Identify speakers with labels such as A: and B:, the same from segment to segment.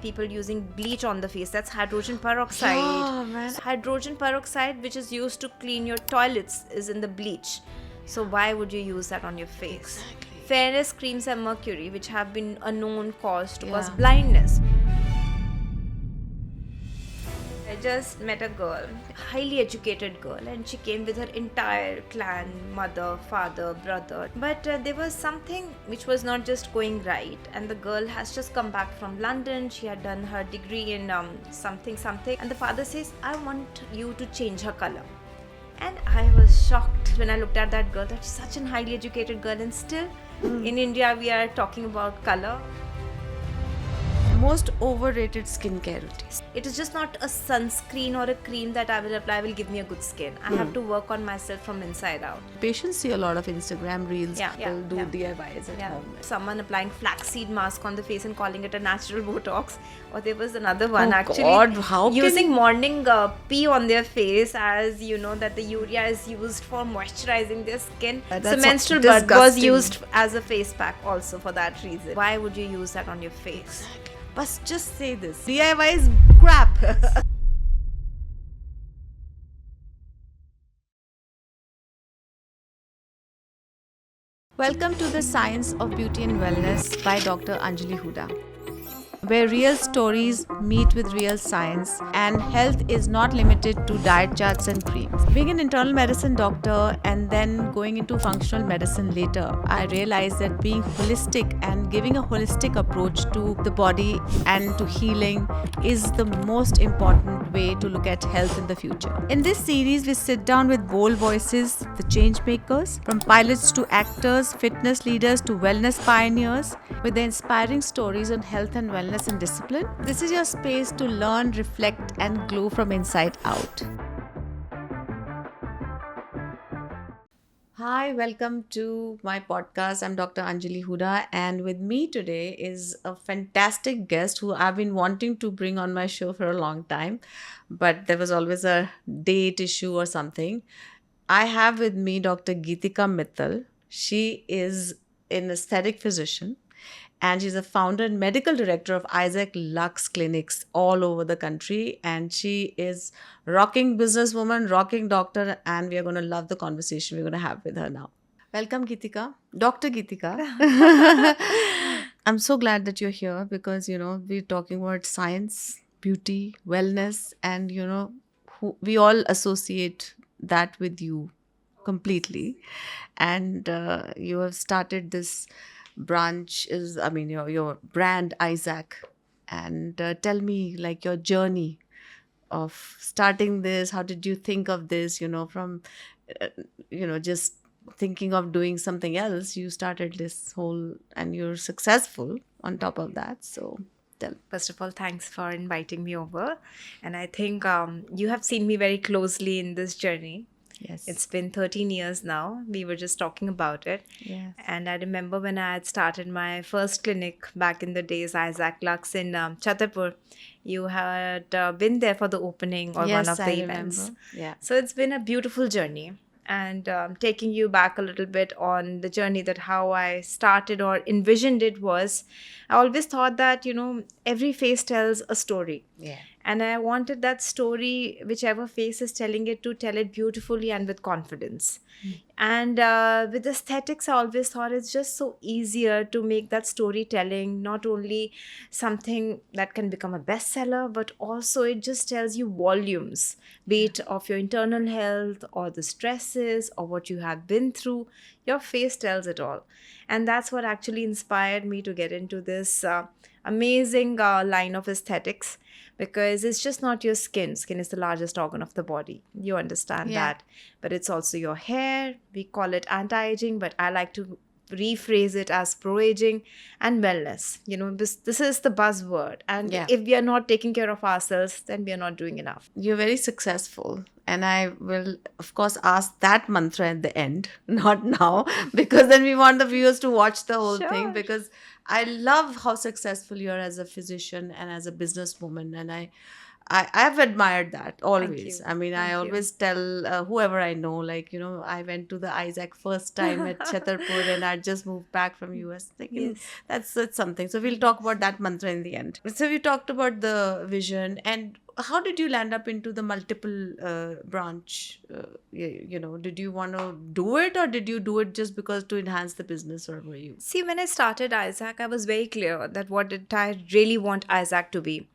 A: people using bleach on the face. That's hydrogen peroxide.
B: Oh, man.
A: So hydrogen peroxide, which is used to clean your toilets, is in the bleach. So why would you use that on your face?
B: Exactly.
A: Fairness creams and mercury, which have been a known cause to cause
B: Yeah.
A: blindness. I just met a girl, highly educated girl, and she came with her entire clan, mother, father, brother. But there was something which was not just going right, and the girl has just come back from London. She had done her degree in something, and the father says, I want you to change her color. And I was shocked when I looked at that girl. That's such a highly educated girl, and still in India we are talking about color.
B: Most overrated skincare routines.
A: It is just not a sunscreen or a cream that I will apply will give me a good skin. I have to work on myself from inside out.
B: Patients see a lot of Instagram reels.
A: Yeah,
B: People do
A: yeah.
B: DIYs at
A: Yeah.
B: home.
A: Someone applying flaxseed mask on the face and calling it a natural Botox. Or there was another one
B: God, how can
A: using
B: you-
A: morning pee on their face, as you know that the urea is used for moisturizing their skin. So
B: That's
A: menstrual blood was
B: disgusting.
A: used as a face pack also for that reason. Why would you use that on your face?
B: But just say this. DIY is crap. Welcome to the Science of Beauty and Wellness by Dr. Anjali Hooda, where real stories meet with real science and health is not limited to diet charts and creams. Being an internal medicine doctor and then going into functional medicine later, I realized that being holistic and giving a holistic approach to the body and to healing is the most important way to look at health in the future. In this series, we sit down with bold voices, the change makers, from pilots to actors, fitness leaders to wellness pioneers, with their inspiring stories on health and wellness and discipline. This is your space to learn, reflect, and glow from inside out. Hi, welcome to my podcast. I'm Dr. Anjali Hooda, and with me today is a fantastic guest who I've been wanting to bring on my show for a long time, but there was always a date issue or something. I have with me Dr. Geetika Mittal. She is an aesthetic physician, and she's a founder and medical director of Isaac Lux clinics all over the country. And she is rocking businesswoman, rocking doctor, and we are going to love the conversation we're going to have with her now. Welcome, Geetika. Dr. Geetika. I'm so glad that you're here because, we're talking about science, beauty, wellness, and, we all associate that with you completely. And you have started this branch your brand Isaac, and tell me like your journey of starting this. How did you think of this, from just thinking of doing something else, you started this whole, and you're successful on top of that. So tell.
A: First of all, thanks for inviting me over. And I think you have seen me very closely in this journey.
B: Yes.
A: It's been 13 years now. We were just talking about it.
B: Yes.
A: And I remember when I had started my first clinic back in the days, Isaac Lux in Chhatarpur. You had been there for the opening or one of the events.
B: Remember. Yeah.
A: So it's been a beautiful journey. And taking you back a little bit on the journey, that how I started or envisioned it was, I always thought that, every face tells a story.
B: Yeah.
A: And I wanted that story, whichever face is telling it, to tell it beautifully and with confidence. And with aesthetics, I always thought it's just so easier to make that storytelling not only something that can become a bestseller, but also it just tells you volumes, be it of your internal health or the stresses or what you have been through. Your face tells it all. And that's what actually inspired me to get into this amazing line of aesthetics. Because it's just not your skin. Skin is the largest organ of the body. You understand that. But it's also your hair. We call it anti-aging, but I like to rephrase it as pro-aging and wellness. This is the buzzword. And if we are not taking care of ourselves, then we are not doing enough.
B: You're very successful. And I will, of course, ask that mantra at the end, not now, because then we want the viewers to watch the whole thing. Because I love how successful you are as a physician and as a businesswoman. And I've admired that
A: Thank
B: always.
A: you.
B: I mean, I
A: Thank you.
B: always tell whoever I know, like, I went to the Isaac first time at Chhatarpur and I just moved back from US. Like,
A: Yes.
B: that's something. So we'll talk
A: Yes.
B: about that mantra in the end. So we talked about the vision, and how did you land up into the multiple branch? Did you want to do it, or did you do it just because to enhance the business, or were you?
A: See, when I started Isaac, I was very clear that what did I really want Isaac to be.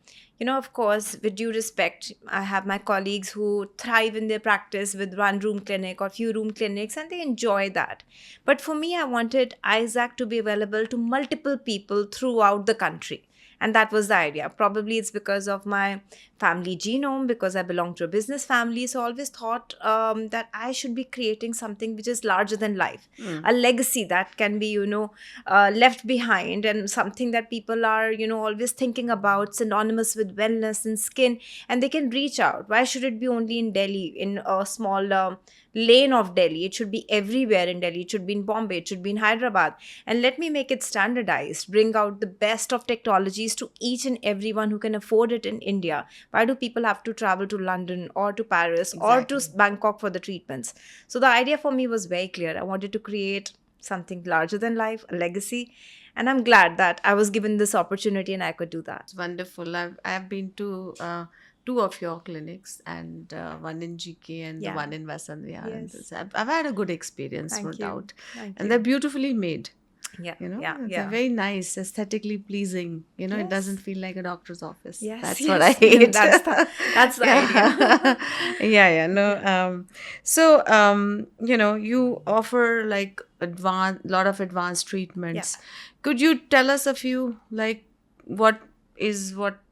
A: Of course, with due respect, I have my colleagues who thrive in their practice with one room clinic or few room clinics and they enjoy that. But for me, I wanted Isaac to be available to multiple people throughout the country. And that was the idea. Probably it's because of my family genome, because I belong to a business family. So I always thought that I should be creating something which is larger than life, a legacy that can be, left behind, and something that people are, always thinking about, synonymous with wellness and skin, and they can reach out. Why should it be only in Delhi, in a small lane of Delhi? It should be everywhere in Delhi. It should be in Bombay. It should be in Hyderabad. And let me make it standardized, bring out the best of technologies to each and everyone who can afford it in India. Why do people have to travel to London or to Paris or to
B: Exactly.
A: Bangkok for the treatments? So the idea for me was very clear. I wanted to create something larger than life, a legacy. And I'm glad that I was given this opportunity and I could do that.
B: It's wonderful. I've been to two of your clinics, and one in GK and the
A: Yeah.
B: one in Vasant Vihar. And
A: Yes.
B: I've had a good experience, no
A: Thank you.
B: doubt.
A: Thank
B: And they're
A: you.
B: beautifully made.
A: Yeah. Yeah.
B: They're
A: Yeah.
B: very nice, aesthetically pleasing. It doesn't
A: Yes.
B: feel like a doctor's office.
A: Yes.
B: That's what I
A: Yes.
B: hate.
A: That's the idea.
B: Yeah. Yeah. No.
A: Yeah.
B: So, you offer like lot of advanced
A: Yeah.
B: treatments. Could you tell us a few, like, what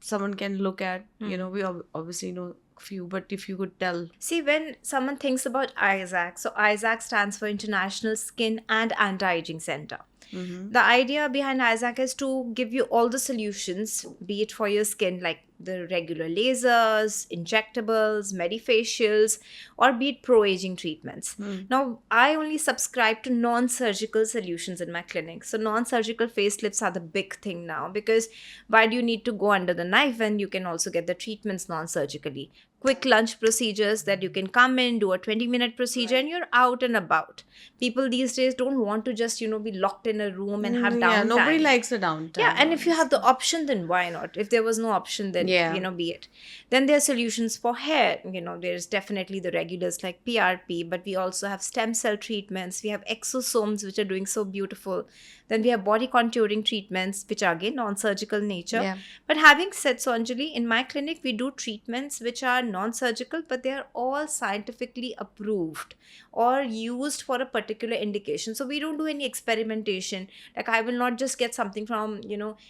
B: someone can look at? We obviously know few, but if you could tell.
A: See, when someone thinks about Isaac, so Isaac stands for International Skin and Anti-Aging Center.
B: Mm-hmm.
A: The idea behind Isaac is to give you all the solutions, be it for your skin, like the regular lasers, injectables, medifacials, or be it pro-aging treatments. Now, I only subscribe to non-surgical solutions in my clinic. So non-surgical facelifts are the big thing now, because why do you need to go under the knife when you can also get the treatments non-surgically? Quick lunch procedures that you can come in, do a 20-minute procedure, and you're out and about. People these days don't want to just, be locked in a room and have
B: Yeah, nobody
A: downtime.
B: likes a
A: Yeah,
B: downtime,
A: and if you have the
B: honestly.
A: option, then why not? If there was no option, then,
B: Yeah.
A: be it. Then there are solutions for hair. There's definitely the regulars like PRP, but we also have stem cell treatments. We have exosomes, which are doing so beautiful. Then we have body contouring treatments, which are again non-surgical nature.
B: Yeah.
A: But having said so, Anjali, in my clinic, we do treatments which are non-surgical, but they are all scientifically approved or used for a particular indication. So we don't do any experimentation. Like, I will not just get something from,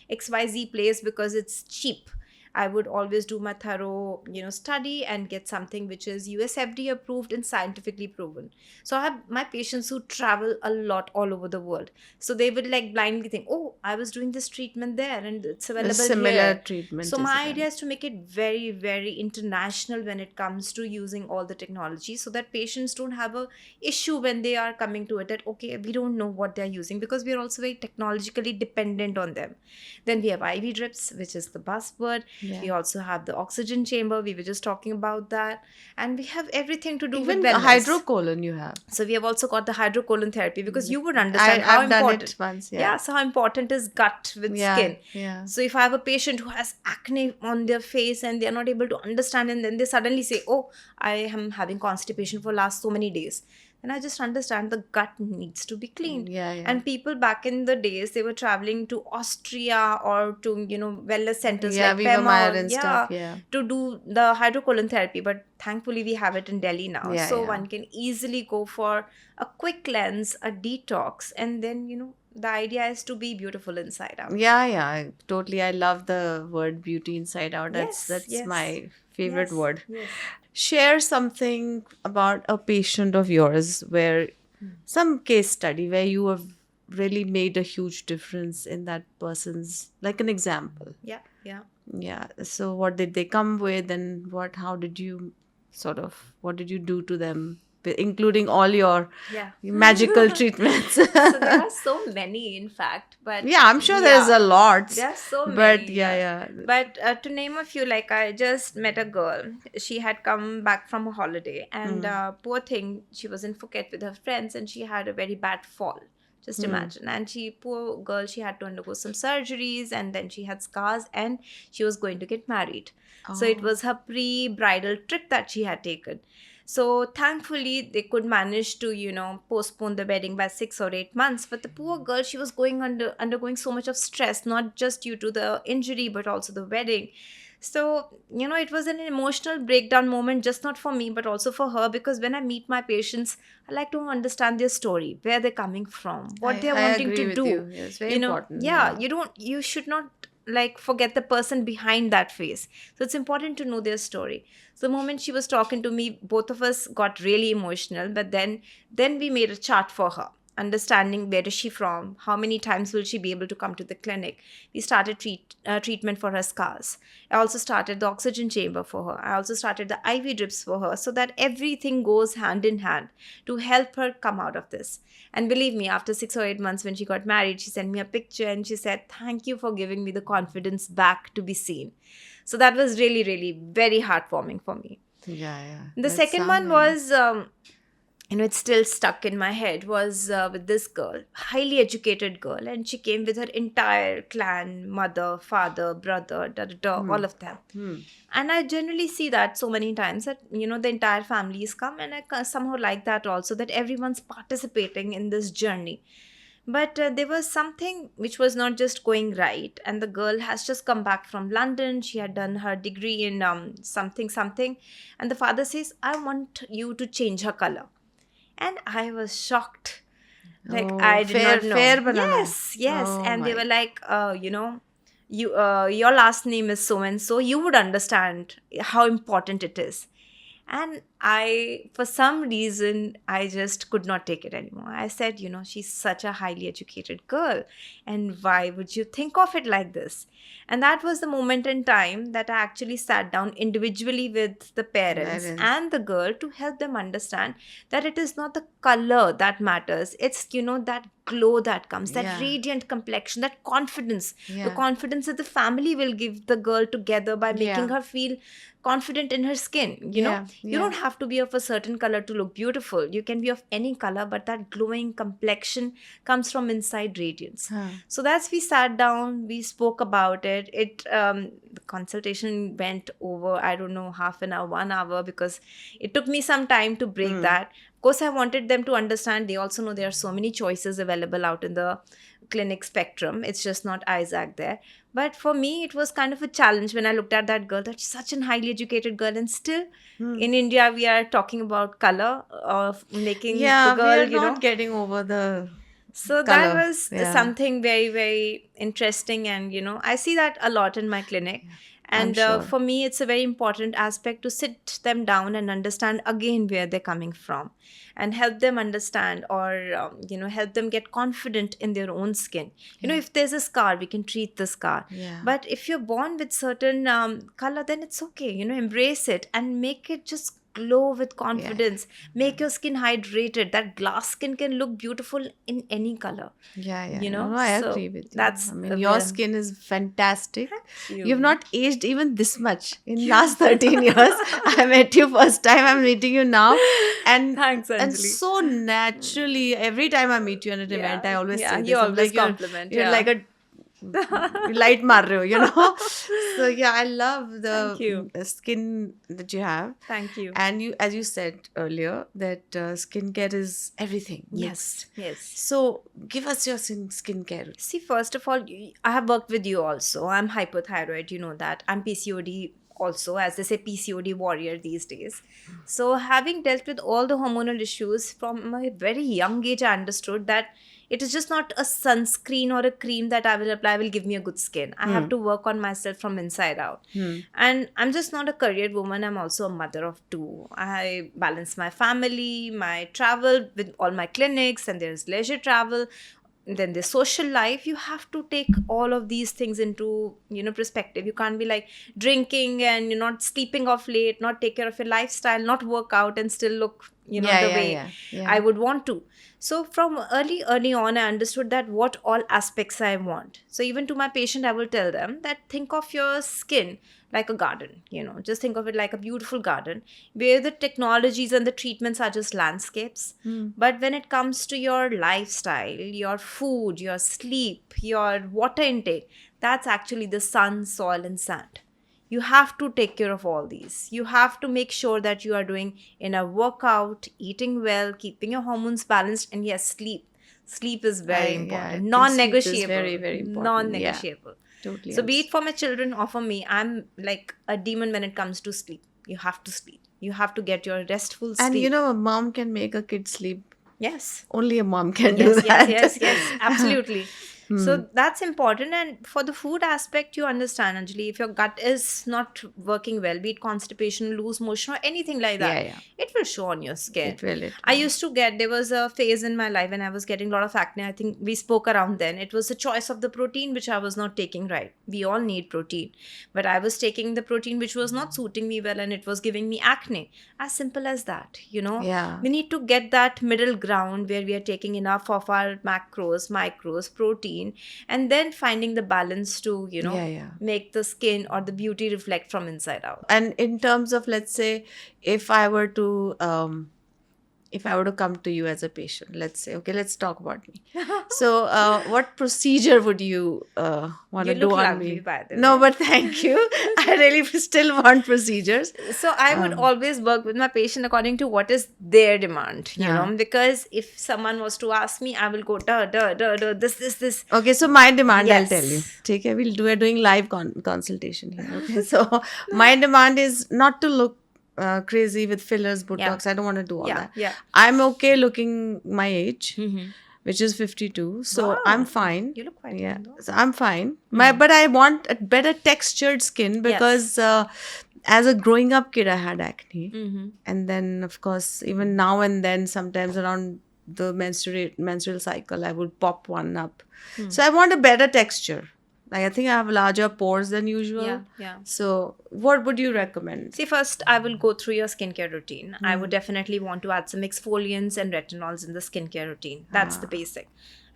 A: XYZ place because it's cheap. I would always do my thorough, study and get something which is USFDA approved and scientifically proven. So I have my patients who travel a lot all over the world. So they would like blindly think, oh, I was doing this treatment there and it's
B: A
A: available
B: similar
A: here.
B: treatment
A: So
B: is
A: my
B: done.
A: idea is to make it very, very international when it comes to using all the technology, so that patients don't have a issue when they are coming to it that, okay, we don't know what they're using, because we are also very technologically dependent on them. Then we have IV drips, which is the buzzword.
B: Yeah.
A: We also have the oxygen chamber. We were just talking about that. And we have everything to do with
B: Even
A: wellness.
B: hydrocolon you have.
A: So we have also got the hydrocolon therapy, because you would
B: I,
A: understand how
B: I've done
A: important.
B: it once,
A: Yeah,
B: yeah.
A: so how important is gut with
B: Yeah,
A: skin.
B: yeah.
A: So if I have a patient who has acne on their face and they're not able to understand, and then they suddenly say, oh, I am having constipation for last so many days, then I just understand the gut needs to be cleaned.
B: Yeah, yeah.
A: And people back in the days, they were traveling to Austria or to, wellness centers
B: Yeah,
A: like
B: Viva Meyer
A: Pema,
B: and stuff, yeah.
A: to do the hydrocolon therapy. But thankfully, we have it in Delhi now.
B: Yeah,
A: So
B: yeah.
A: one can easily go for a quick cleanse, a detox, and then, the idea is to be beautiful inside out.
B: Yeah, yeah. I love the word beauty inside out.
A: Yes,
B: That's
A: yes.
B: my favorite word.
A: Yes.
B: Share something about a patient of yours where some case study where you have really made a huge difference in that person's, like an example.
A: Yeah, yeah.
B: Yeah. So what did they come with, and what did you do to them including all your
A: Yeah.
B: magical treatments.
A: So there are so many, in fact, but
B: Yeah, I'm sure there's
A: yeah,
B: a lot,
A: there are so
B: but
A: many.
B: yeah,
A: Yeah.
B: yeah.
A: But to name a few, like I just met a girl. She had come back from a holiday, and
B: Hmm.
A: poor thing, she was in Phuket with her friends, and she had a very bad fall. Just
B: Hmm.
A: imagine. And poor girl, she had to undergo some surgeries, and then she had scars, and she was going to get married. So it
B: Oh.
A: was her pre-bridal trip that she had taken. So thankfully, they could manage to, postpone the wedding by 6 or 8 months. But the poor girl, she was undergoing so much of stress, not just due to the injury, but also the wedding. So, it was an emotional breakdown moment, just not for me, but also for her, because when I meet my patients, I like to understand their story, where they're coming from, what they're
B: I
A: wanting to
B: agree with
A: do.
B: you. Yeah, it's very important.
A: Yeah,
B: Yeah.
A: you should not like forget the person behind that face. So it's important to know their story. So the moment she was talking to me, both of us got really emotional, but then we made a chart for her, understanding where is she from, how many times will she be able to come to the clinic. We started treatment for her scars. I also started the oxygen chamber for her. I also started the IV drips for her, so that everything goes hand in hand to help her come out of this. And believe me, after 6 or 8 months, when she got married, she sent me a picture and she said, "Thank you for giving me the confidence back to be seen." So that was really, really very heartwarming for me.
B: Yeah, yeah.
A: The
B: That
A: second
B: sounds
A: one
B: very nice.
A: was, it's still stuck in my head, was with this girl, highly educated girl, and she came with her entire clan, mother, father, brother, da da da,
B: Hmm.
A: all of them.
B: Hmm.
A: And I generally see that so many times that, the entire families come, and I somehow like that also, that everyone's participating in this journey. But there was something which was not just going right, and the girl has just come back from London. She had done her degree in something something, and the father says, "I want you to change her color." And I was shocked. Like,
B: Oh,
A: I did
B: fair,
A: not know.
B: fair banana.
A: Yes, yes.
B: Oh
A: And they were
B: my.
A: like, your last name is so and so. You would understand how important it is. And for some reason, I just could not take it anymore. I said, she's such a highly educated girl. And why would you think of it like this? And that was the moment in time that I actually sat down individually with the parents
B: Parents.
A: and the girl to help them understand that it is not the color that matters. It's, that glow that comes, that
B: Yeah.
A: radiant complexion, that confidence, the
B: Yeah.
A: confidence that the family will give the girl together by making
B: Yeah.
A: her feel confident in her skin.
B: Yeah.
A: You
B: Yeah.
A: don't have to be of a certain color to look beautiful. You can be of any color, but that glowing complexion comes from inside radiance.
B: Huh.
A: So that's, we sat down, we spoke about it. The consultation went over, I don't know, half an hour, 1 hour, because it took me some time to break
B: Hmm.
A: that. Of course, I wanted them to understand. They also know there are so many choices available out in the clinic spectrum. It's just not Isaac there. But for me, it was kind of a challenge when I looked at that girl. That's such an highly educated girl, and still
B: Hmm.
A: in India, we are talking about color of making the
B: Yeah, we
A: girl,
B: are not getting over the
A: So that
B: color.
A: was
B: Yeah.
A: something very, very interesting. And, I see that a lot in my clinic.
B: Yeah. I'm
A: And
B: sure.
A: for me, it's a very important aspect to sit them down and understand again where they're coming from, and help them understand, or, help them get confident in their own skin.
B: Yeah.
A: If there's a scar, we can treat the scar.
B: Yeah.
A: But if you're born with certain color, then it's okay. Embrace it and make it just glow with
B: Yeah.
A: confidence. Make your skin hydrated. That glass skin can look beautiful in any color.
B: Yeah, yeah. No, I
A: So
B: agree with you.
A: that's
B: I mean, your
A: where.
B: skin is fantastic.
A: Thank
B: You've
A: you.
B: not aged even this much in last 13 years. I met you first time. I'm meeting you now. And
A: Thanks,
B: and
A: Anjali.
B: so naturally, every time I meet you at an event, I always
A: Yeah,
B: say
A: you
B: this. I'm
A: always
B: like,
A: compliment.
B: you're
A: Yeah.
B: like a light mar rahe ho, So yeah, I love the
A: Thank you.
B: skin that you have.
A: Thank you.
B: And you, as you said earlier, that skincare is everything
A: Yes.
B: mixed.
A: Yes.
B: So give us your skincare.
A: See, first of all, I have worked with you also. I'm hypothyroid, you know that. I'm PCOD also, as they say, PCOD warrior these days. So, having dealt with all the hormonal issues from a very young age, I understood that it is just not a sunscreen or a cream that I will apply will give me a good skin. I have to work on myself from inside out. And I'm just not a career woman, I'm also a mother of two. I balance my family, my travel with all my clinics, and there's leisure travel, then the social life. You have to take all of these things into perspective. You can't be like drinking and you're not sleeping off late, not take care of your lifestyle, not work out and still look
B: Yeah,
A: the
B: yeah,
A: way
B: yeah, yeah.
A: I would want to. So from early on, I understood that what all aspects I want. So even to my patient, I will tell them that think of your skin like a garden, just think of it like a beautiful garden where the technologies and the treatments are just landscapes.
B: Hmm.
A: But when it comes to your lifestyle, your food, your sleep, your water intake, that's actually the sun, soil, and sand. You have to take care of all these. You have to make sure that you are doing enough workout, eating well, keeping your hormones balanced, and yes, sleep. Sleep is very
B: I
A: important,
B: think sleep is
A: non-negotiable,
B: very, very important. Yeah,
A: non-negotiable.
B: totally.
A: So be it for my children or for me, I'm like a demon when it comes to sleep. You have to sleep. You have to get your restful
B: And
A: sleep.
B: a mom can make a kid sleep.
A: Yes.
B: Only a mom can do
A: Yes, yes,
B: that.
A: yes, yes, absolutely.
B: Hmm.
A: So that's important. And for the food aspect, you understand, Anjali, if your gut is not working well, be it constipation, loose motion, or anything like
B: Yeah,
A: that,
B: yeah.
A: it will show on your skin.
B: It will, it
A: I
B: will.
A: used to there was a phase in my life when I was getting a lot of acne. I think we spoke around then. It was the choice of the protein which I was not taking right. We all need protein. But I was taking the protein which was not suiting me well and it was giving me acne. As simple as that.
B: Yeah.
A: We need to get that middle ground where we are taking enough of our macros, micros, protein, and then finding the balance to
B: Yeah, yeah.
A: make the skin or the beauty reflect from inside out.
B: And in terms of, let's say, if I were to come to you as a patient, let's say, okay, let's talk about me. So, what procedure would you want
A: You
B: to do
A: look
B: on
A: lovely,
B: me?
A: by the
B: No,
A: way.
B: but thank you. I really still want procedures.
A: So I would
B: Um,
A: always work with my patient according to what is their demand,
B: Yeah.
A: because if someone was to ask me, I will go this.
B: Okay, so my demand, I'll tell you.
A: Yes.
B: Okay, we're doing live consultation here. Okay, so my demand is not to look crazy with fillers,
A: Yeah.
B: Botox. I don't want to do all
A: Yeah.
B: that.
A: Yeah.
B: I'm okay looking my age,
A: Mm-hmm.
B: which is 52. So I'm
A: Wow.
B: fine.
A: You look quite
B: Yeah,
A: young though.
B: so I'm fine. But I want a better textured skin because as a growing up kid, I had acne.
A: Mm-hmm.
B: And then, of course, even now and then, sometimes around the menstrual cycle, I would pop one up. So I want a better texture. Like, I think I have larger pores than usual.
A: Yeah. Yeah.
B: So what would you recommend?
A: See, first, I will go through your skincare routine. I would definitely want to add some exfoliants and retinols in the skincare routine. That's the basic.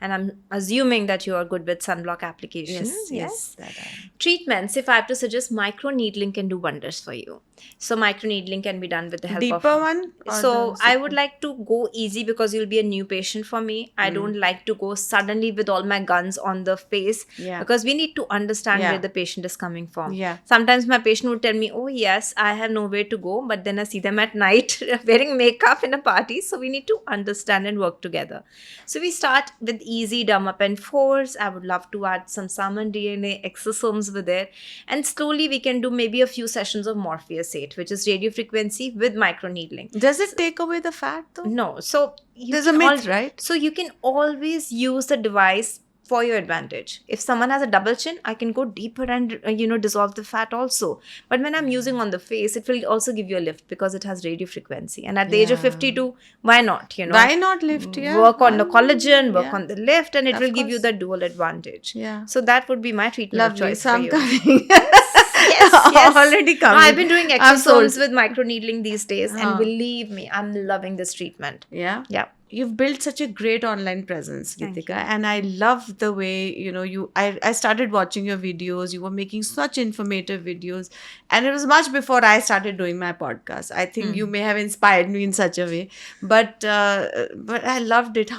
A: And I'm assuming that you are good with sunblock application.
B: Yes, that I
A: Treatments, if I have to suggest, microneedling can do wonders for you. So microneedling can be done with the help
B: Deeper
A: of.
B: one or
A: So
B: the
A: I would like to go easy because you'll be a new patient for me. I don't like to go suddenly with all my guns on the face
B: Yeah.
A: because we need to understand
B: Yeah.
A: where the patient is coming from.
B: Yeah.
A: Sometimes my patient would tell me, "Oh yes, I have nowhere to go," but then I see them at night wearing makeup in a party. So we need to understand and work together. So we start with easy dumb up and force. I would love to add some salmon DNA exosomes with it, and slowly we can do maybe a few sessions of Morpheus 8, which is radio frequency with microneedling.
B: Does it take away the fat though?
A: No, so
B: There's a myth, right?
A: So you can always use the device for your advantage. If someone has a double chin, I can go deeper and dissolve the fat also. But when I'm using on the face, it will also give you a lift because it has radio frequency. And at the age of
B: Yeah.
A: 52, why not?
B: Why not lift? Yeah.
A: Work on the collagen, work
B: Yeah.
A: on the lift, and it
B: Of
A: will give you
B: course.
A: the dual advantage.
B: Yeah.
A: So that would be my treatment of
B: Lovely.
A: choice
B: So
A: for
B: I'm
A: you.
B: coming.
A: Yes.
B: Already
A: No,
B: coming.
A: I've been doing
B: I'm sold.
A: exosomes with microneedling these days, and believe me, I'm loving this treatment.
B: Yeah.
A: Yeah.
B: You've built such a great online presence,
A: Thank
B: Geetika, and I love the way I started watching your videos. You were making such informative videos, and it was much before I started doing my podcast. I think you may have inspired me in such a way, but I loved it.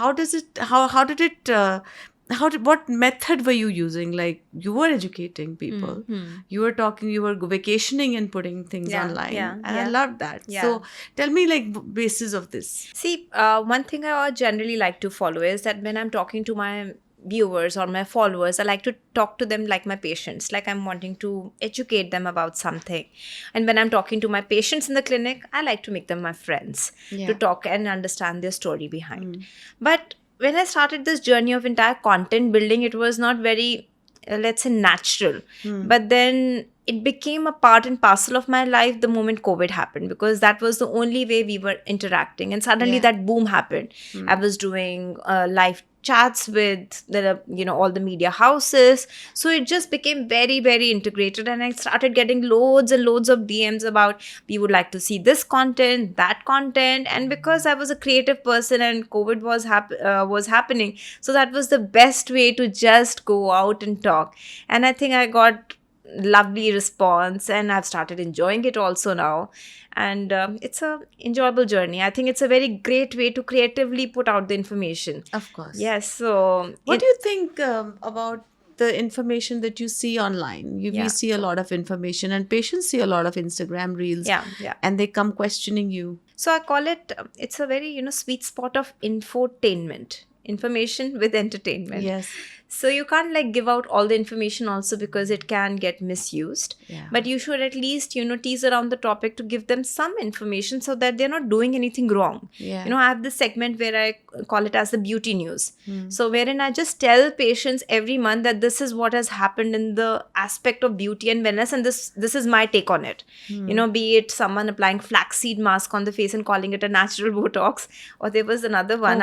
B: What method were you using? Like, you were educating people, you were talking, you were vacationing and putting things
A: Yeah,
B: online,
A: yeah,
B: and I
A: yeah.
B: loved that.
A: Yeah.
B: So tell me, like, basis of this.
A: See, one thing I generally like to follow is that when I'm talking to my viewers or my followers, I like to talk to them like my patients, like I'm wanting to educate them about something. And when I'm talking to my patients in the clinic, I like to make them my friends
B: Yeah.
A: to talk and understand their story behind. But when I started this journey of entire content building, it was not very, let's say, natural. But then it became a part and parcel of my life the moment COVID happened, because that was the only way we were interacting. And suddenly
B: Yeah.
A: that boom happened. I was doing live chats with the, all the media houses. So it just became very, very integrated, and I started getting loads and loads of DMs about, we would like to see this content, that content. And because I was a creative person and COVID was happening, so that was the best way to just go out and talk. And I think I got lovely response, and I've started enjoying it also now. And it's a enjoyable journey. I think it's a very great way to creatively put out the information.
B: Of course.
A: Yes. So
B: What do you think about the information that you see online? We see a lot of information, and patients see a lot of Instagram reels.
A: Yeah.
B: And they come questioning you.
A: So I call it, it's a very, sweet spot of infotainment. Information with entertainment.
B: Yes.
A: So you can't like give out all the information also, because it can get misused.
B: Yeah.
A: But you should at least, tease around the topic to give them some information so that they're not doing anything wrong.
B: Yeah.
A: I have this segment where I call it as the beauty news. So wherein I just tell patients every month that this is what has happened in the aspect of beauty and wellness, and this is my take on it. Be it someone applying flaxseed mask on the face and calling it a natural Botox, or there was another one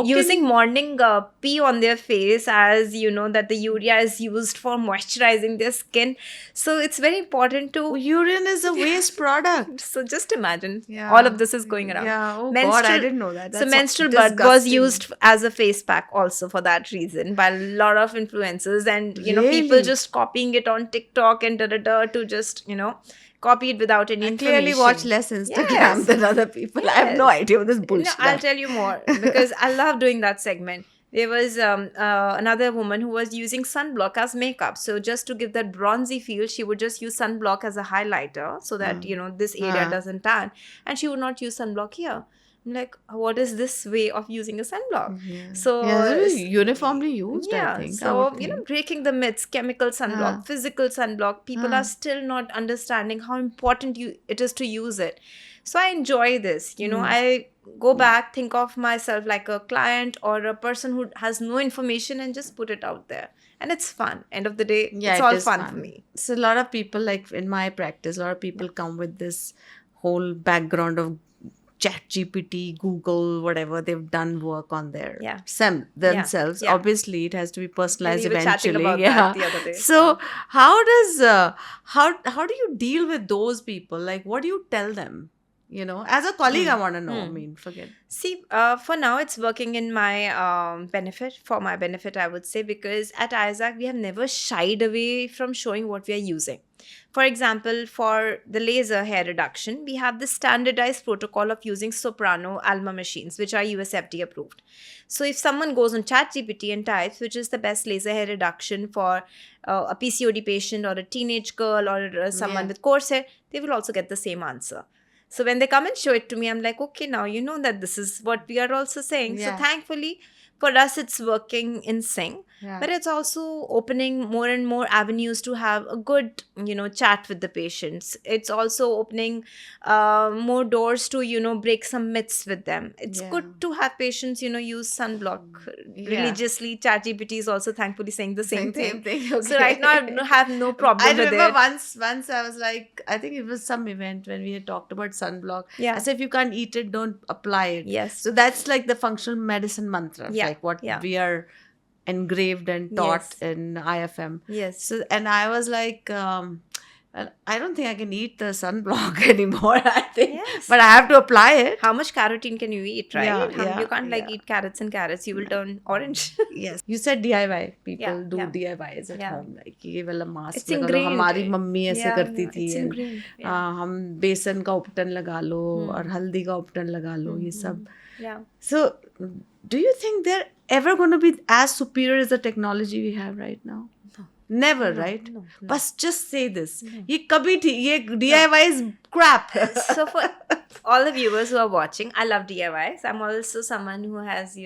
A: using morning pee on their face, as that the urea is used for moisturizing their skin. So it's very important to
B: urine is a waste product.
A: So just imagine all of this is going around.
B: God, I didn't know that.
A: So menstrual blood was used as a face pack also for that reason by a lot of influencers, and people just copying it on TikTok and to just copy it without any information.
B: Clearly watch less Instagram than other people. I have no idea what this bullshit.
A: I'll tell you more, because I love doing that segment. There was another woman who was using sunblock as makeup. So just to give that bronzy feel, she would just use sunblock as a highlighter so that, this area doesn't tan. And she would not use sunblock here. I'm like, what is this way of using a sunblock? So
B: it's uniformly used, I think.
A: So, breaking the myths, chemical sunblock, physical sunblock, people are still not understanding how important it is to use it. So I enjoy this, I go back, think of myself like a client or a person who has no information, and just put it out there. And it's fun. End of the day, it's all fun for me.
B: So a lot of people, like in my practice, a lot of people come with this whole background of ChatGPT, Google, whatever. They've done work on their themselves.
A: Yeah.
B: Obviously, it has to be personalized
A: we were
B: eventually.
A: Chatting about that the other day.
B: So how does how do you deal with those people? Like, what do you tell them? As a colleague, I want to know. I mean, forget.
A: See, for now, it's working in my benefit, for my benefit, I would say, because at Isaac, we have never shied away from showing what we are using. For example, for the laser hair reduction, we have the standardized protocol of using Soprano Alma machines, which are US FDA approved. So if someone goes on ChatGPT and types, which is the best laser hair reduction for a PCOD patient or a teenage girl or someone with coarse hair, they will also get the same answer. So when they come and show it to me, I'm like, okay, now you know that this is what we are also saying. So thankfully, for us, it's working in sync. But it's also opening more and more avenues to have a good, chat with the patients. It's also opening more doors to, break some myths with them. It's good to have patients, use sunblock religiously. ChatGPT is also thankfully saying the same thing.
B: Okay.
A: So right now, I have no problem with it.
B: I remember once I was like, I think it was some event when we had talked about sunblock. I said, if you can't eat it, don't apply it.
A: Yes.
B: So that's like the functional medicine mantra. Like what we are engraved and taught in IFM.
A: Yes.
B: So, and I was like, I don't think I can eat the sunblock anymore, I think.
A: Yes.
B: But I have to apply it.
A: How much carotene can you eat, right? You can't eat carrots and carrots. You will turn orange.
B: Yes. You said DIY. People do DIYs at home. Like ये वाला mask
A: It's
B: लगा लो. हमारी mummy ऐसे करती थी.
A: It's ingrained.
B: हम बेसन का उपटन लगा लो और हल्दी का उपटन लगा लो. ये सब.
A: Yeah.
B: So, do you think they're ever going to be as superior as the technology we have right now? Never, right?
A: No.
B: But just say this. ये कभी ये DIY is crap.
A: So for all the viewers who are watching, I love DIYs. I'm also someone who has,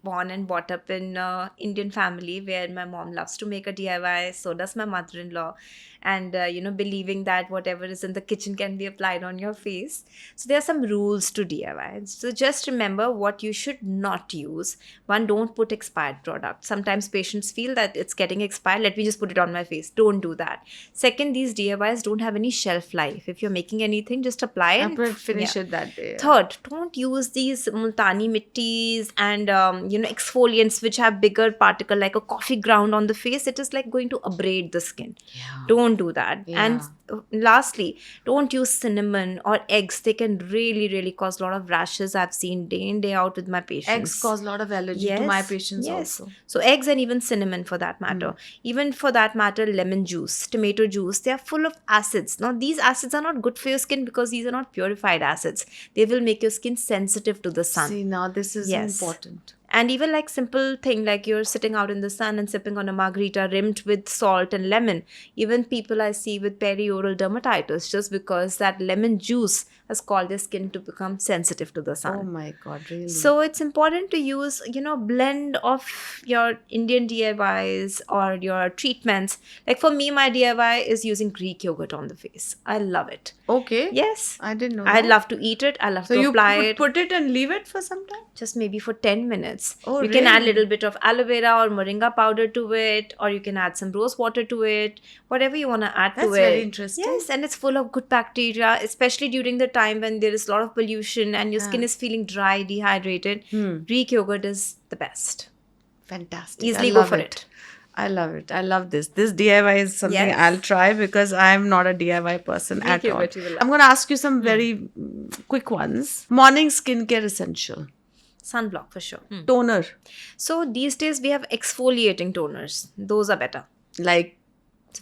A: born and brought up in Indian family where my mom loves to make a DIY. So does my mother-in-law. And, believing that whatever is in the kitchen can be applied on your face. So there are some rules to DIY. So just remember what you should not use. One, don't put expired products. Sometimes patients feel that it's getting expired. Let me just put it on my face. Don't do that. Second, these DIYs don't have any shelf life. If you're making anything, just apply
B: I
A: and
B: finish it that day.
A: Third, don't use these multani mittis and exfoliants which have bigger particle like a coffee ground on the face. It is like going to abrade the skin.
B: Yeah.
A: Don't do that.
B: Yeah.
A: And lastly, don't use cinnamon or eggs. They can really, really cause a lot of rashes. I've seen day in, day out with my patients.
B: Eggs cause a lot of allergy to my patients also.
A: So eggs and even cinnamon for that matter. Even for that matter, lemon juice, tomato juice, they are full of acids. Now, these acids are not good for your skin because these are not purified acids. They will make your skin sensitive to the sun.
B: See, now this is important.
A: And even like simple thing like you're sitting out in the sun and sipping on a margarita rimmed with salt and lemon. Even people I see with perioral dermatitis just because that lemon juice has caused their skin to become sensitive to the sun.
B: Oh my God, really?
A: So it's important to use, blend of your Indian DIYs or your treatments. Like for me, my DIY is using Greek yogurt on the face. I love it.
B: Okay.
A: Yes.
B: I didn't know
A: I
B: that.
A: love to eat it. I love to apply it.
B: So you put it and leave it for some time?
A: Just maybe for 10 minutes.
B: Oh,
A: you can add a little bit of aloe vera or moringa powder to it, or you can add some rose water to it, whatever you want to add to it.
B: That's very interesting.
A: Yes, and it's full of good bacteria, especially during the time when there is a lot of pollution and your skin is feeling dry, dehydrated. Greek yogurt is the best.
B: Fantastic.
A: Easily go for it.
B: I love it. I love this. This DIY is something I'll try because I'm not a DIY person at all. I'm going to ask you some very quick ones. Morning skincare essential.
A: Sunblock for sure.
B: Toner.
A: So these days we have exfoliating toners. Those are better.
B: Like?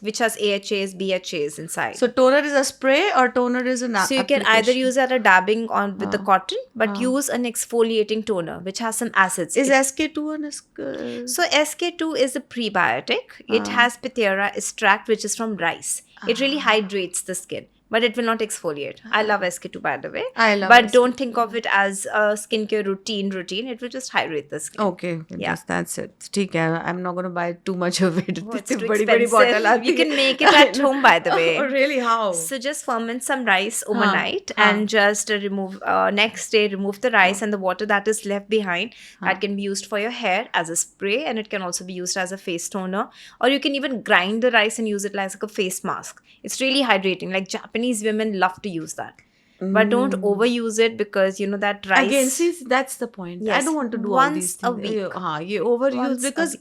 A: Which has AHAs, BHAs inside.
B: So toner is a spray or toner is an
A: So you can either use it a dabbing on with the cotton, but use an exfoliating toner which has some acids.
B: Is SK2 an
A: So SK2 is a prebiotic. It has Pithera extract which is from rice. It really hydrates the skin. But it will not exfoliate. I love SK2 by the way.
B: I love
A: But
B: SK2.
A: don't think of it as a skincare routine. It will just hydrate the skin.
B: Okay. Yes, that's it. ठीक है. I'm not going to buy too much of it.
A: It's too expensive. You can make it at home by the way.
B: Oh, really? How?
A: So just ferment some rice overnight and just remove, next day remove the rice and the water that is left behind. That can be used for your hair as a spray and it can also be used as a face toner. Or you can even grind the rice and use it like a face mask. It's really hydrating. Like Japanese women love to use that. But don't overuse it because that rice.
B: Again, see, that's the point.
A: Yes.
B: I don't want to do
A: Once
B: all these things.
A: a week.
B: You overuse
A: Once a
B: because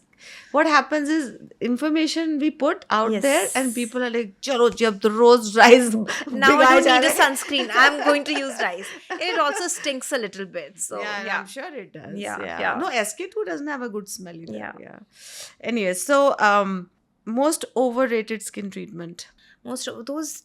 B: what happens is information we put out there and people are like, chalo, jab the rose rice.
A: Now I don't need a sunscreen. I'm going to use rice. It also stinks a little bit. So
B: yeah, I'm sure it does.
A: Yeah.
B: No, SK2 doesn't have a good smell either.
A: Yeah.
B: Anyway, so most overrated skin treatment.
A: Most of those,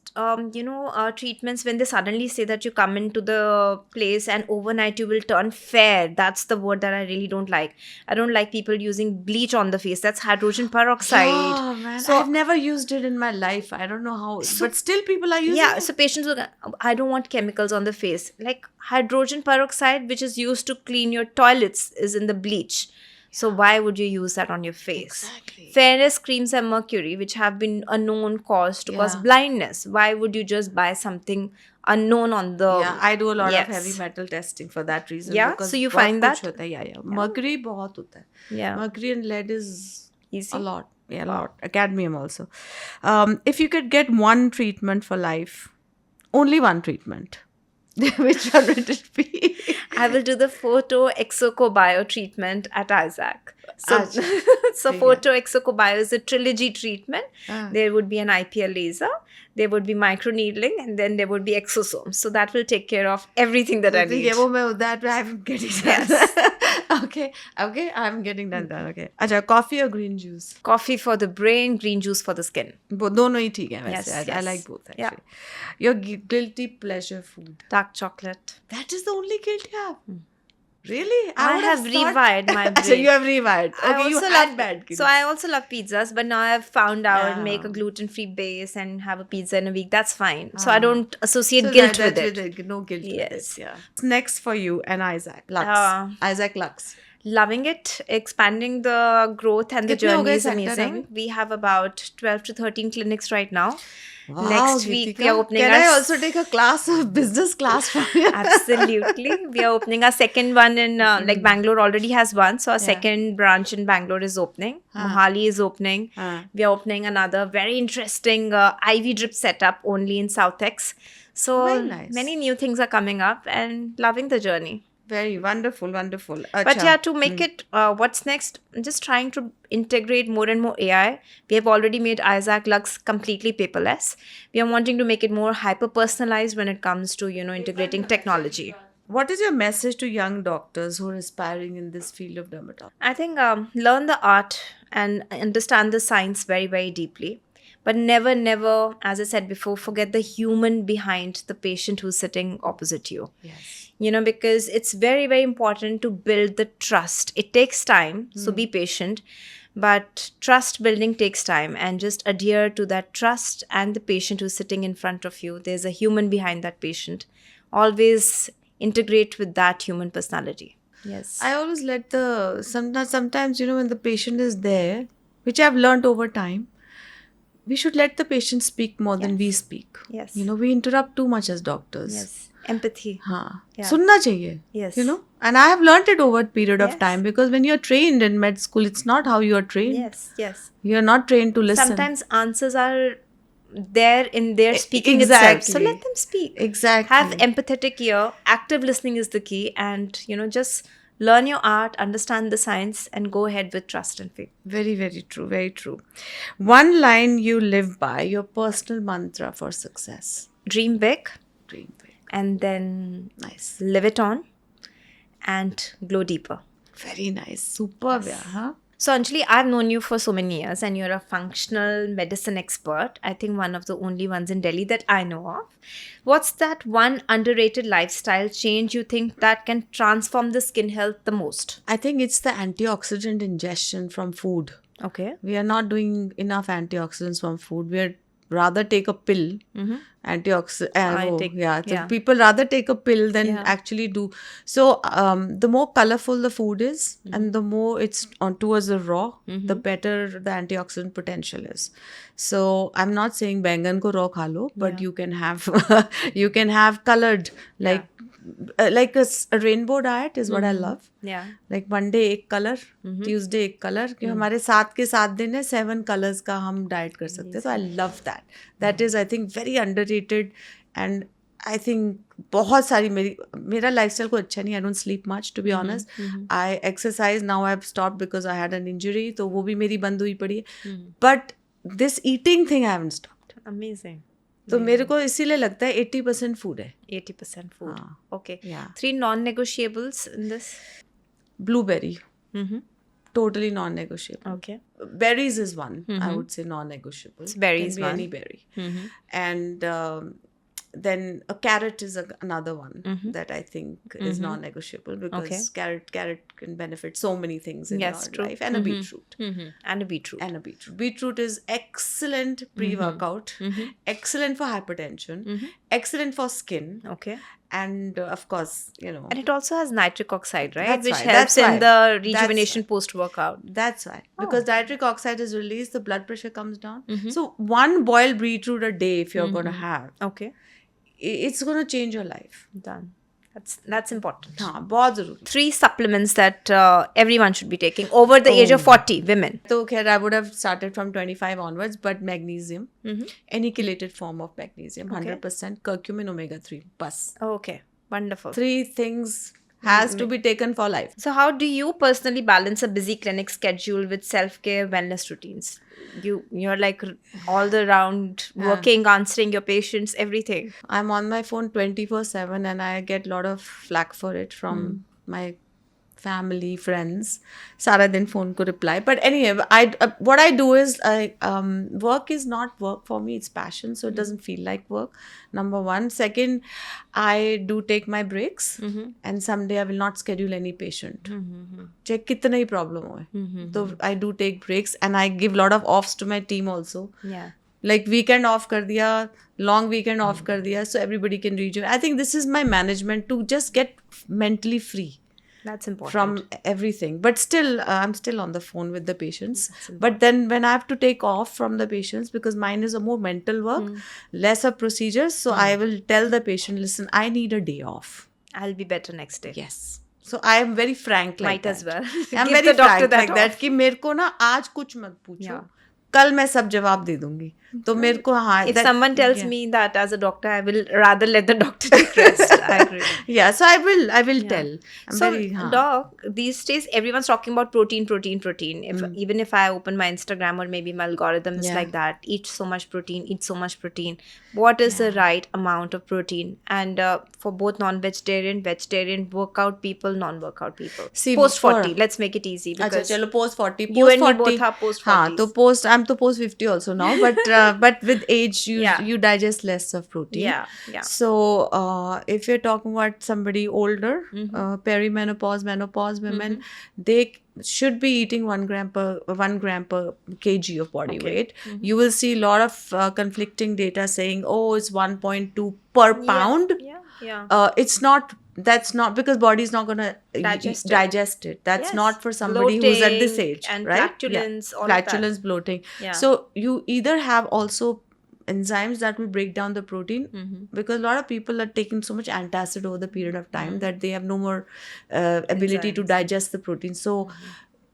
A: treatments when they suddenly say that you come into the place and overnight you will turn fair. That's the word that I really don't like. I don't like people using bleach on the face. That's hydrogen peroxide.
B: Oh man, so, I've never used it in my life. I don't know how, but still people are using it.
A: So patients will, I don't want chemicals on the face. Like hydrogen peroxide, which is used to clean your toilets, is in the bleach. So why would you use that on your face?
B: Exactly.
A: Fairness creams and mercury, which have been a known cause to cause blindness. Why would you just buy something unknown on the...
B: Yeah, I do a lot of heavy metal testing for that reason.
A: Yeah, so you find that?
B: Yeah. Mercury bahut hota hai.
A: Yeah.
B: Mercury and lead is
A: easy.
B: A lot. Yeah, a lot. Cadmium also. If you could get one treatment for life, only one treatment, which one would it be?
A: I will do the photo exocobio treatment at Isaac. So photo exocobio is a trilogy treatment. There would be an IPL laser, there would be microneedling, and then there would be exosomes. So that will take care of everything that I need.
B: That I'm getting done. Okay, I'm getting that done. Okay. Acha, coffee or green juice?
A: Coffee for the brain, green juice for the skin.
B: दोनों ही ठीक है वैसे.
A: Yes.
B: I like both actually.
A: Yeah.
B: Your guilty pleasure food?
A: Dark chocolate.
B: That is the only guilt you have? Really?
A: I have rewired my brain.
B: So you have rewired. Okay, you had bad guilt.
A: So I also love pizzas, but now I've found out make a gluten-free base and have a pizza in a week. That's fine. So I don't associate guilt with it.
B: No guilt
A: Yes.
B: with it. Yeah. Next for you and Isaac Lux. Isaac Lux.
A: Loving it, expanding the growth and the
B: कितने हो
A: journey
B: गए
A: is
B: center
A: amazing.
B: अभी?
A: We have about 12 to 13 clinics right now.
B: Wow,
A: Next week, we
B: Geetika.
A: are opening
B: Can
A: our
B: I also take a class of business class from you?
A: Absolutely. We are opening our second one in, like Bangalore already has one. So our
B: Yeah.
A: second branch in Bangalore is opening. Mohali is opening. We are opening another very interesting IV drip setup only in Southex. So
B: Very nice.
A: many new things are coming up and loving the journey.
B: Very wonderful, wonderful.
A: But
B: Acha.
A: yeah, to make it, what's next? I'm just trying to integrate more and more AI. We have already made Isaac Lux completely paperless. We are wanting to make it more hyper personalized when it comes to, integrating technology.
B: What is your message to young doctors who are aspiring in this field of dermatology?
A: I think learn the art and understand the science very, very deeply. But never, never, as I said before, forget the human behind the patient who's sitting opposite you.
B: Yes.
A: Because it's very, very important to build the trust. It takes time, so be patient. But trust building takes time, and just adhere to that trust and the patient who's sitting in front of you. There's a human behind that patient. Always integrate with that human personality. Yes.
B: I always let sometimes when the patient is there, which I've learned over time, we should let the patient speak more than we speak.
A: Yes.
B: We interrupt too much as doctors.
A: Yes. Empathy.
B: हाँ,
A: Yeah.
B: सुनना चाहिए.
A: Yes.
B: And I have learned it over a period of
A: Yes.
B: time, because when you're trained in med school, it's not how you are trained.
A: Yes. Yes.
B: You're not trained to listen.
A: Sometimes answers are there in their speaking itself. So let them speak.
B: Exactly.
A: Have empathetic ear. Active listening is the key. And, just learn your art, understand the science, and go ahead with trust and faith.
B: Very, very true. Very true. One line you live by, your personal mantra for success.
A: Dream big.
B: Dream big.
A: And then
B: Nice.
A: live it on and glow deeper.
B: Very nice. Superb, yeah. Huh?
A: So, Anjali, I've known you for so many years and you're a functional medicine expert. I think one of the only ones in Delhi that I know of. What's that one underrated lifestyle change you think that can transform the skin health the most?
B: I think it's the antioxidant ingestion from food.
A: Okay.
B: We are not doing enough antioxidants from food. We are rather take a pill. Antioxidant. So people rather take a pill than actually do. So the more colorful the food is, and the more it's on towards the raw, the better the antioxidant potential is. So I'm not saying bangan ko raw kha lo, but you can have you can have colored, like a rainbow diet is what I love.
A: Yeah.
B: Like Monday एक color, Tuesday एक color, कि हमारे 7 के 7 दिन है, 7 colors का हम diet कर सकते हैं. So I love that. That is, I think, very underrated, and I think बहुत सारी मेरा lifestyle को अच्छा नहीं. I don't sleep much, to be honest. I exercise now. I've stopped because I had an injury, तो वो भी मेरी बंद हुई पड़ी है. But this eating thing I haven't stopped.
A: Amazing.
B: तो मेरे को इसीलिए लगता है 80% food है.
A: 80% food. Okay.
B: Yeah.
A: 3 non-negotiables in this?
B: Blueberry. Totally non-negotiable.
A: Okay.
B: Berries is one. I would say non-negotiable.
A: Berries
B: Can be
A: one.
B: any berry. And then a carrot is another one that I think is non-negotiable, because carrot can benefit so many things in your life. And a beetroot.
A: And a beetroot.
B: Beetroot is excellent pre-workout, excellent for hypertension, excellent for skin.
A: Okay.
B: And of course,
A: And it also has nitric oxide, right?
B: That's
A: Which
B: right.
A: helps
B: That's
A: in
B: why.
A: the rejuvenation post-workout.
B: That's why. Because nitric oxide is released, the blood pressure comes down. So one boiled beetroot a day, if you're going to have,
A: Okay.
B: it's going to change your life.
A: Done. That's important.
B: हाँ, बहुत ज़रूरी.
A: 3 supplements that everyone should be taking over the age of 40, women.
B: So, I would have started from 25 onwards, but magnesium, any chelated form of magnesium, 100%, curcumin, omega-3, bus.
A: Okay. Wonderful.
B: 3 things has to be taken for life.
A: So how do you personally balance a busy clinic schedule with self-care, wellness routines? You're like all the round working, answering your patients, everything.
B: I'm on my phone 24/7, and I get a lot of flack for it from my family, friends. Sara din phone ko reply. But anyway, what I do is work is not work for me. It's passion, so it doesn't feel like work. Number one. Second, I do take my breaks, and someday I will not schedule any patient. Check kitna hi problem ho. So I do take breaks, and I give a lot of offs to my team also.
A: Yeah.
B: Like weekend off kar diya, long weekend off kar diya, so everybody can rejuvenate. I think this is my management, to just get mentally free.
A: That's important.
B: from everything. But still, I'm still on the phone with the patients.
A: That's important.
B: But then when I have to take off from the patients, because mine is a more mental work, less of procedures, so I will tell the patient, listen, I need a day off.
A: I'll be better next day.
B: Yes. So I am very frank like
A: Might
B: that.
A: as well.
B: I'm
A: Give
B: very
A: the doctor
B: frank
A: that
B: like that
A: off.
B: कि मेरे को ना आज कुछ मत पूछो,
A: Yeah.
B: कल मैं सब जवाब दे दूंगी. तो मेरे को हाँ.
A: If someone tells me that as a doctor, I will rather let the doctor take rest. I agree.
B: Yeah, so I will tell. I'm
A: So,
B: very,
A: doc, these days everyone's talking about protein. If even if I open my Instagram or maybe my algorithm is like that, eat so much protein. What is the right amount of protein? And for both non-vegetarian, vegetarian, workout people, non-workout people.
B: See,
A: Post 40, let's make it easy
B: अच्छा
A: because
B: चलो post 40.
A: you
B: Post
A: and me
B: 40
A: both are post
B: हाँ
A: 40s.
B: तो I'm to post 50 also now, but with age you digest less of protein.
A: Yeah.
B: So if you're talking about somebody older, perimenopause, menopause women, they should be eating 1 gram per kg of body weight. You will see a lot of conflicting data saying, oh, it's 1.2 per pound.
A: Yeah.
B: It's not. That's not because body is not gonna digest it. That's not for somebody who's at this age,
A: and
B: right?
A: flatulence, all
B: flatulence,
A: of that.
B: bloating.
A: Yeah.
B: So you either have also enzymes that will break down the protein because a lot of people are taking so much antacid over the period of time that they have no more ability to digest the protein. So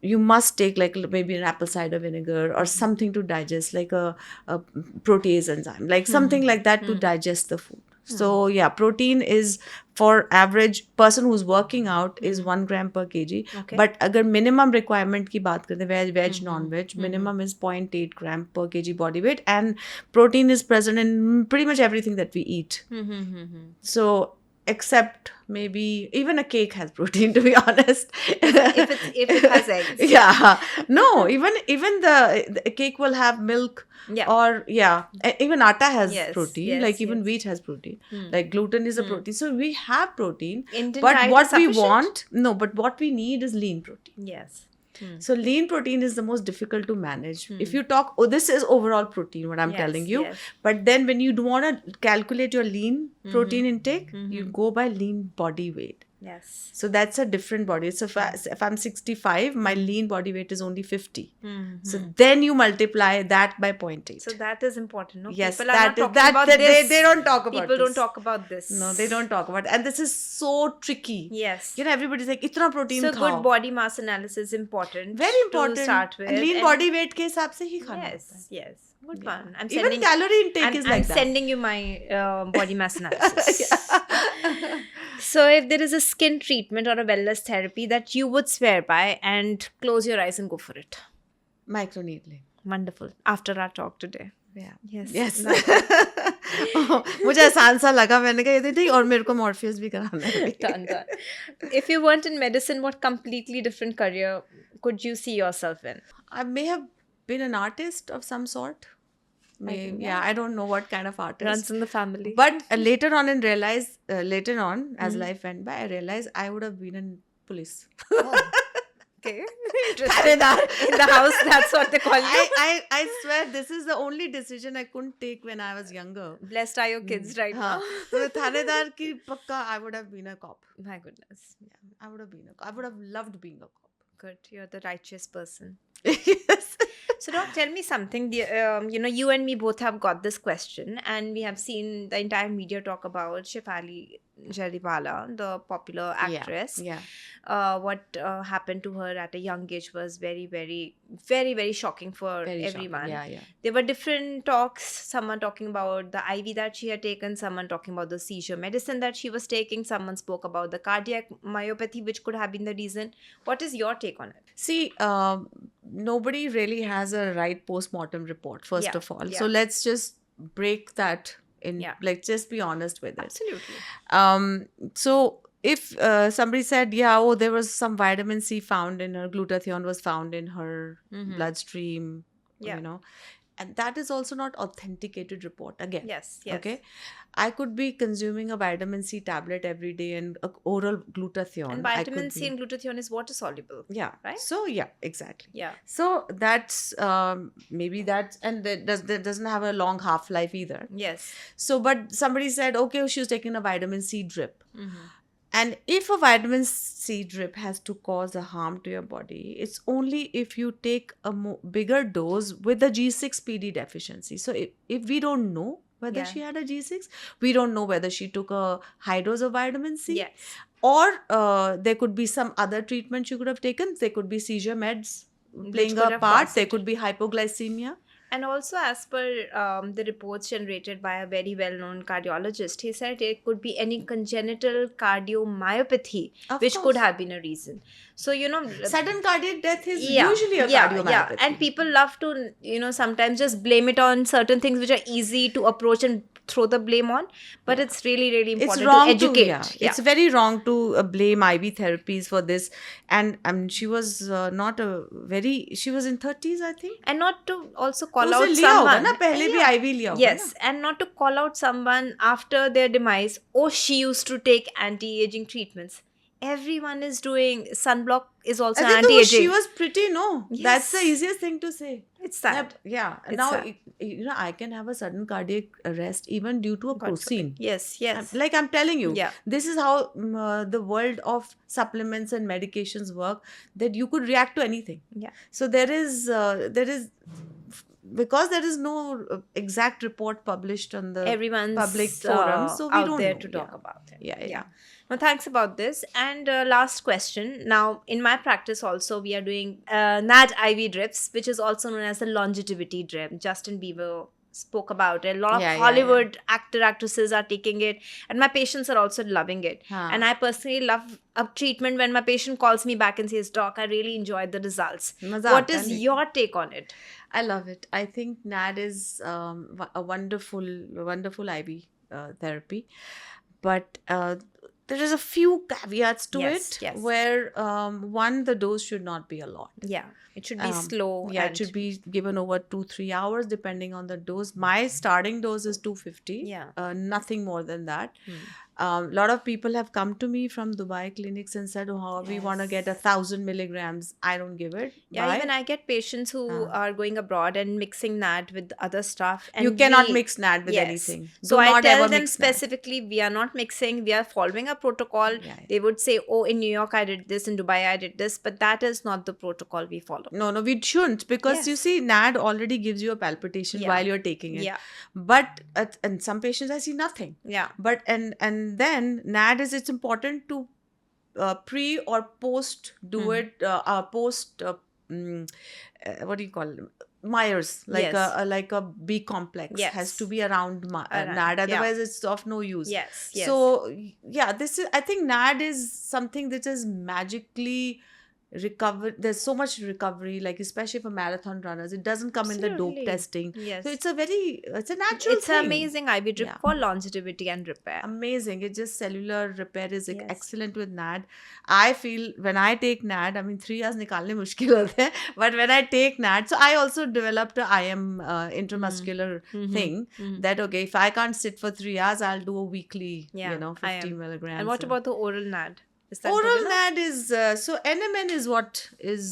B: you must take like maybe an apple cider vinegar or something to digest, like a protease enzyme, like something like that to digest the food. So yeah, protein is for average person who's working out is 1 gram per kg. But agar minimum requirement ki baat karte veg non-veg, minimum is 0.8 gram per kg body weight, and protein is present in pretty much everything that we eat. So except maybe even a cake has protein, to be honest.
A: if it has eggs.
B: Yeah. No, even the cake will have milk.
A: Yeah.
B: Or even atta has protein.
A: Yes,
B: like even wheat has protein. Like gluten is a protein. So we have protein.
A: Indian
B: But
A: diet
B: what
A: is
B: we
A: sufficient?
B: but what we need is lean protein.
A: Yes.
B: So lean protein is the most difficult to manage. If you talk, this is overall protein, what I'm telling you. But then when you do want to calculate your lean protein intake, you go by lean body weight.
A: Yes.
B: So that's a different body. So if I'm 65, my lean body weight is only 50. So then you multiply that by 0.8.
A: So that is important. No?
B: Yes,
A: people are not talking about this.
B: They don't talk about
A: People
B: this.
A: don't talk about this.
B: No, they don't talk about it. And this is so tricky.
A: Yes.
B: Everybody's like, itna protein
A: so
B: khao.
A: Good body mass analysis is important.
B: Very important.
A: To start with.
B: And lean body weight ke hisab se hi khana.
A: Yes. Good one.
B: Even calorie intake is like that.
A: I'm sending you my body mass analysis. So if there is a skin treatment or a wellness therapy that you would swear by, and close your eyes and go for it.
B: Microneedling.
A: Wonderful. After our talk today.
B: Yeah.
A: Yes.
B: मुझे आसान सा लगा, मैंने कहा ये थी और मेरे को मॉर्फियस भी कराना है.
A: Done. If you weren't in medicine, what completely different career could you see yourself in?
B: I may have been an artist of some sort. I don't know what kind of artist.
A: Runs in the family.
B: But later on as life went by, I realized I would have been in police.
A: Okay. Interesting. In the house, that's what they call you.
B: I swear this is the only decision I couldn't take when I was younger.
A: Blessed are your kids right now.
B: So thanedar ki pakka, I would have been a cop.
A: My goodness.
B: Yeah, I would have loved being a cop.
A: Good. You're the righteous person.
B: Yes.
A: So, Doc, tell me something. You and me both have got this question, and we have seen the entire media talk about Shefali Jariwala, the popular actress.
B: Yeah.
A: What happened to her at a young age was very, very, very, very shocking for everyone.
B: Shocking. Yeah.
A: There were different talks. Someone talking about the IV that she had taken. Someone talking about the seizure medicine that she was taking. Someone spoke about the cardiac myopathy, which could have been the reason. What is your take on it?
B: See, nobody really has a right post-mortem report, first of all.
A: Yeah.
B: So let's just break that in, like, just be honest with it.
A: Absolutely.
B: So if somebody said, there was some vitamin C found in her, glutathione was found in her bloodstream, and that is also not authenticated report again.
A: Yes.
B: Okay. I could be consuming a vitamin C tablet every day and oral glutathione.
A: And vitamin C and glutathione is water soluble.
B: Yeah.
A: Right?
B: So, yeah, exactly.
A: Yeah.
B: So, that's, maybe that's, and that doesn't have a long half-life either.
A: Yes.
B: So, but somebody said, okay, she was taking a vitamin C drip. And if a vitamin C drip has to cause a harm to your body, it's only if you take a bigger dose with a G6PD deficiency. So if we don't know whether
A: Yeah.
B: she had a G6, we don't know whether she took a high dose of vitamin C,
A: Yes.
B: or there could be some other treatment she could have taken. There could be seizure meds
A: Which
B: playing
A: could
B: a
A: have
B: part.
A: caused
B: There
A: it.
B: could be hypoglycemia.
A: And also, as per the reports generated by a very well-known cardiologist, he said it could be any congenital cardiomyopathy,
B: Of
A: which could
B: course.
A: have been a reason. So,
B: Sudden cardiac death is
A: yeah,
B: usually a
A: yeah,
B: cardiomyopathy.
A: and people love to, sometimes just blame it on certain things which are easy to approach and throw the blame on. But it's really, really
B: It's
A: important
B: wrong
A: to educate.
B: it's very wrong to blame IV therapies for this. And she was she was in 30s, I think.
A: And not to also
B: तो
A: call
B: उसे
A: out
B: लिया होगा
A: someone.
B: ना, पहले भी
A: Yeah.
B: IV लिया होगा
A: Yes, and not to call out someone after their demise. Oh, she used to take anti-aging treatments. Everyone is doing sunblock is also
B: I think
A: anti-aging.
B: she was pretty, no?
A: Yes.
B: That's the easiest thing to say.
A: It's sad.
B: Yeah.
A: It's
B: Now,
A: sad.
B: I can have a sudden cardiac arrest even due to a
A: God
B: protein.
A: forbid. Yes, yes.
B: Like I'm telling you,
A: Yeah.
B: this is how the world of supplements and medications work, that you could react to anything.
A: Yeah.
B: So there is because there is no exact report published on the
A: Everyone's
B: public forum, so we
A: out
B: don't
A: there
B: know.
A: to talk about it.
B: Yeah.
A: Well, thanks about this. And last question. Now, in my practice also, we are doing NAD IV drips, which is also known as the longevity drip. Justin Bieber spoke about it. A lot of Hollywood actresses are taking it, and my patients are also loving it. And I personally love a treatment when my patient calls me back and says, "Doc, I really enjoyed the results." What is your take on it?
B: I love it. I think NAD is a wonderful IV therapy, but there is a few caveats to it.
A: Yes.
B: Where one, the dose should not be a lot.
A: Yeah, it should be slow.
B: Yeah, it should be given over 2-3 hours depending on the dose. My starting dose is 250.
A: Yeah.
B: Nothing more than that. A lot of people have come to me from Dubai clinics and said, "Oh, we want to get 1,000 milligrams." I don't give it.
A: Yeah,
B: Why?
A: even I get patients who are going abroad and mixing NAD with other stuff. And
B: you cannot mix NAD with anything.
A: So
B: Do
A: I
B: not
A: tell
B: ever
A: them
B: mix NAD.
A: specifically, we are not mixing, we are following a protocol.
B: Yeah.
A: They would say, "Oh, in New York I did this, in Dubai I did this," but that is not the protocol we follow.
B: No, we shouldn't, because you
A: Yes.
B: see, NAD already gives you a palpitation
A: Yeah.
B: while you're taking it.
A: Yeah.
B: But in some patients, I see nothing.
A: Yeah.
B: But and then NAD it's important to pre or post do it post what do you call it? Myers, like
A: Yes.
B: like a B complex
A: Yes.
B: has to be around
A: Around,
B: NAD,
A: yeah.
B: otherwise it's of no use.
A: Yes. Yes.
B: So yeah, I think NAD is something that is magically recovered. There's so much recovery, like especially for marathon runners, it doesn't come in the dope
A: Absolutely.
B: testing.
A: Yes.
B: So it's a natural
A: It's
B: thing.
A: an amazing IV drip
B: Yeah.
A: for longevity and repair.
B: Amazing. It's just cellular repair is
A: Yes.
B: excellent with NAD. I feel when I take NAD, I mean 3 hours nikalne mushkil hote hain, but when I take NAD, so I also developed a IM intramuscular thing that, okay, if I can't sit for 3 hours, I'll do a weekly, 50 milligrams.
A: And what about the oral NAD? Is that
B: oral
A: good enough?
B: NAD is so NMN is what is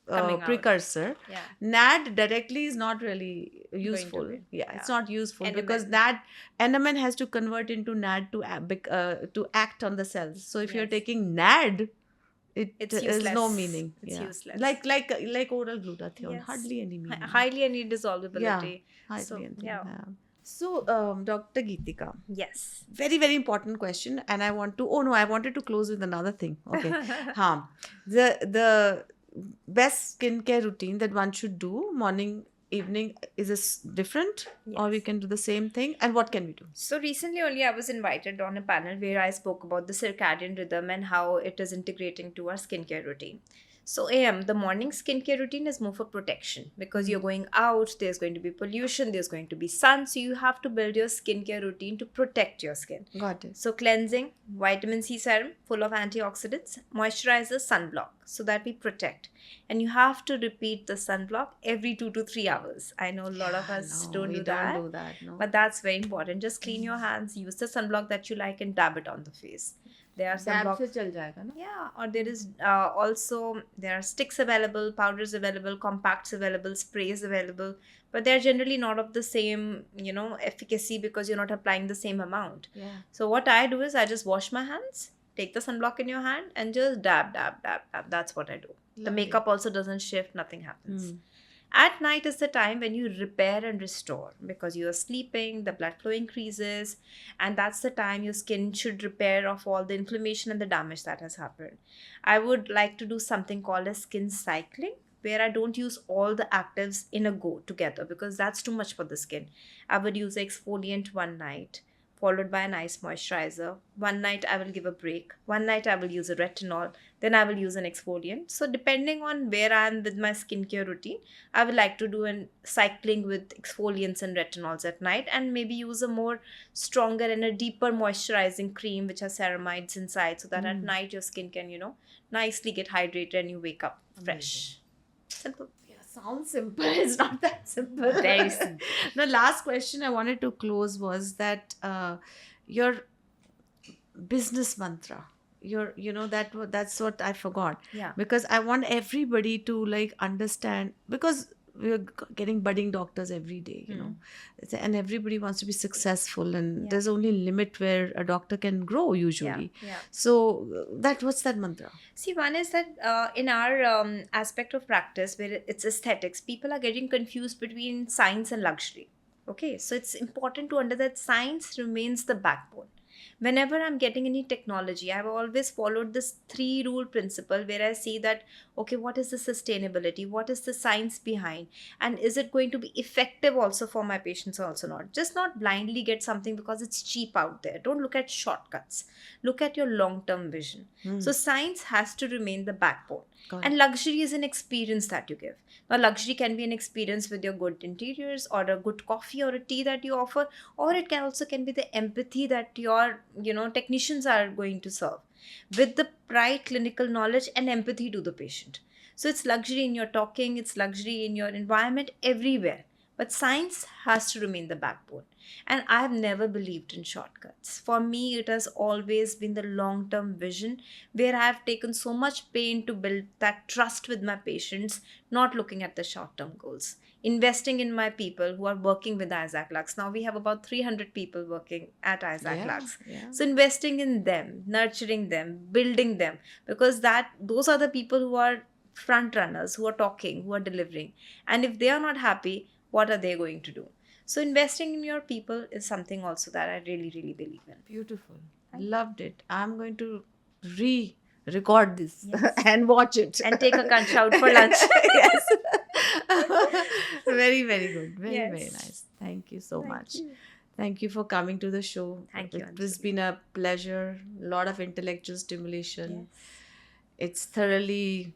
A: Coming out.
B: precursor.
A: Yeah.
B: NAD directly is not really useful.
A: be.
B: Yeah, it's not useful
A: NMN.
B: because NMN has to convert into NAD to act on the cells. So if you're
A: Yes.
B: taking NAD,
A: It's
B: is
A: useless.
B: no meaning.
A: It's
B: Yeah.
A: useless.
B: Like oral glutathione,
A: Yes.
B: hardly any meaning.
A: Highly any dissolvability.
B: Hardly
A: So,
B: anything.
A: yeah.
B: Yeah. So, Dr. Geetika,
A: Yes.
B: very, very important question, and I wanted to close with another thing. Okay. The best skincare routine that one should do, morning, evening, is this different, or we
A: Yes.
B: can do the same thing, and what can we do?
A: So recently only I was invited on a panel where I spoke about the circadian rhythm and how it is integrating to our skincare routine. So the morning skincare routine is more for protection because you're going out, there's going to be pollution, there's going to be sun, so you have to build your skincare routine to protect your skin.
B: Got it.
A: So cleansing, vitamin C serum full of antioxidants, moisturizer, sunblock, so that we protect. And you have to repeat the sunblock every 2 to 3 hours. I know a lot of us
B: No,
A: don't
B: we
A: do that.
B: Don't do that. No.
A: But that's very important. Just clean your hands, use the sunblock that you like, and dab it on the face. There are
B: Dab
A: sunblock.
B: se chal jayega na?
A: Yeah, or there is also, there are sticks available, powders available, compacts available, sprays available. But they're generally not of the same, efficacy because you're not applying the same amount.
B: Yeah.
A: So what I do is I just wash my hands take the sunblock in your hand and just dab, dab, dab, dab. That's what I do. The
B: Lovely.
A: makeup also doesn't shift, nothing happens.
B: Mm.
A: At night is the time when you repair and restore because you are sleeping, the blood flow increases, and that's the time your skin should repair of all the inflammation and the damage that has happened. I would like to do something called as skin cycling, where I don't use all the actives in a go together because that's too much for the skin. I would use exfoliant one night, followed by a nice moisturizer. One night I will give a break. One night I will use a retinol. Then I will use an exfoliant. So depending on where I am with my skincare routine, I would like to do an cycling with exfoliants and retinols at night, and maybe use a more stronger and a deeper moisturizing cream which has ceramides inside, so that at night your skin can, nicely get hydrated and you wake up fresh. Simple.
B: Yeah, sounds simple. It's not that simple.
A: Very simple.
B: The last question I wanted to close was that your business mantra. That's what I forgot.
A: Yeah.
B: Because I want everybody to like understand, because we're getting budding doctors every day, and everybody wants to be successful, and
A: Yeah.
B: there's only limit where a doctor can grow usually.
A: Yeah.
B: So what's that mantra?
A: See, one is that in our aspect of practice, where it's aesthetics, people are getting confused between science and luxury. Okay, so it's important to understand that science remains the backbone. Whenever I'm getting any technology, I've always followed this 3-rule principle where I see that, okay, what is the sustainability? What is the science behind? And is it going to be effective also for my patients or also not? Just not blindly get something because it's cheap out there. Don't look at shortcuts. Look at your long-term vision. So science has to remain the backbone. And luxury is an experience that you give. Now, luxury can be an experience with your good interiors or a good coffee or a tea that you offer, or it can also be the empathy that your technicians are going to serve with the right clinical knowledge and empathy to the patient. So it's luxury in your talking, it's luxury in your environment, everywhere. But science has to remain the backbone. And I have never believed in shortcuts. For me, it has always been the long-term vision where I have taken so much pain to build that trust with my patients, not looking at the short-term goals. Investing in my people who are working with Isaac Lux. Now we have about 300 people working at Isaac Lux.
B: Yeah.
A: So investing in them, nurturing them, building them, because those are the people who are front runners, who are talking, who are delivering. And if they are not happy, what are they going to do? So investing in your people is something also that I really, really believe in.
B: Beautiful. Loved it. I'm going to record this and watch it.
A: And take a lunch out for lunch.
B: Yes. Very, very good. Very,
A: Yes.
B: very nice. Thank you so much.
A: you.
B: Thank you for coming to the show.
A: Thank you,
B: It's
A: Anjali.
B: been a pleasure. A lot of intellectual stimulation.
A: Yes.
B: It's thoroughly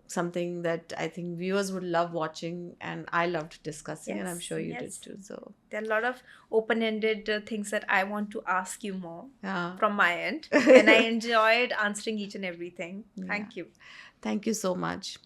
B: something that I think viewers would love watching, and I loved discussing, and I'm
A: Yes,
B: sure you
A: yes.
B: did too. So
A: There are a lot of open-ended things that I want to ask you more
B: yeah.
A: from my end. And I enjoyed answering each and everything. Thank you.
B: Thank you so much.